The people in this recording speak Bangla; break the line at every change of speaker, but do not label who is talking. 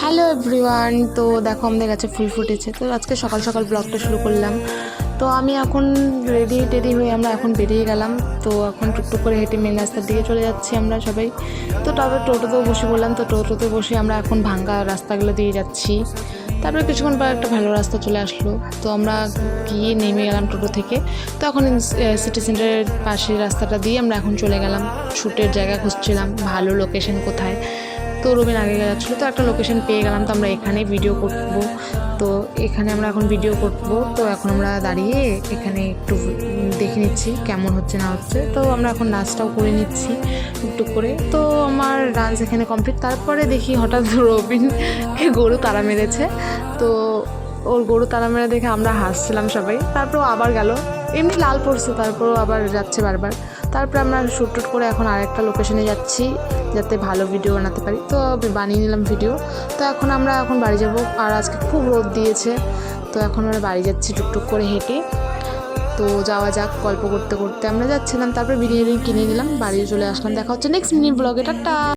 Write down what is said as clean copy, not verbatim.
Hello everyone. তো দেখো আমাদের কাছে ফুল ফুটেছে। তো আজকে সকাল সকাল ব্লগটা শুরু করলাম। তো আমি এখন রেডি হয়ে আমরা এখন বেরিয়ে গেলাম। তো এখন টুকটুক করে হেঁটে মেন রাস্তার দিকে চলে যাচ্ছি আমরা সবাই। তো তারপর টোটোতেও বসে বললাম। তো টোটোতে বসে আমরা এখন ভাঙ্গা রাস্তাগুলো দিয়ে যাচ্ছি। তারপরে কিছুক্ষণ পর একটা ভালো রাস্তা চলে আসলো। তো আমরা গিয়ে নেমে গেলাম টোটো থেকে। তো এখন সিটি সেন্টারের পাশের রাস্তাটা দিয়ে আমরা এখন চলে গেলাম। শ্যুটের জায়গা খুঁজছিলাম, ভালো লোকেশন কোথায়। তো রবিন আগে যাচ্ছিলো, তো একটা লোকেশন পেয়ে গেলাম। তো আমরা এখানে ভিডিও করবো। তো এখানে আমরা এখন ভিডিও করবো। তো এখন আমরা দাঁড়িয়ে এখানে একটু দেখে নিচ্ছি কেমন হচ্ছে না হচ্ছে। তো আমরা এখন নাচটাও করে নিচ্ছি টুকটুক করে। তো আমার ডান্স এখানে কমপ্লিট। তারপরে দেখি হঠাৎ রবিনকে গরু তাড়া মেরেছে। তো ওর গরু তাড়া মেরে দেখে আমরা হাসছিলাম সবাই। তারপর আবার গেল, এমনি লাল পড়ছে, তারপরও আবার যাচ্ছে বারবার। তারপরে আমরা শ্যুট টুট করে এখন আরেকটা লোকেশনে যাচ্ছি যাতে ভালো ভিডিও বানাতে পারি। তো বানিয়ে নিলাম ভিডিও। তো এখন আমরা বাড়ি যাব। আর আজকে খুব রোদ দিয়েছে। তো এখন আমরা বাড়ি যাচ্ছি টুকটুক করে হেঁটে। তো যাওয়া যাক, গল্প করতে করতে আমরা যাচ্ছিলাম। তারপরে বিরিয়ানি কিনে নিলাম, বাড়ি চলে আসলাম। দেখা হচ্ছে নেক্সট মিনি ব্লগে। টাটা।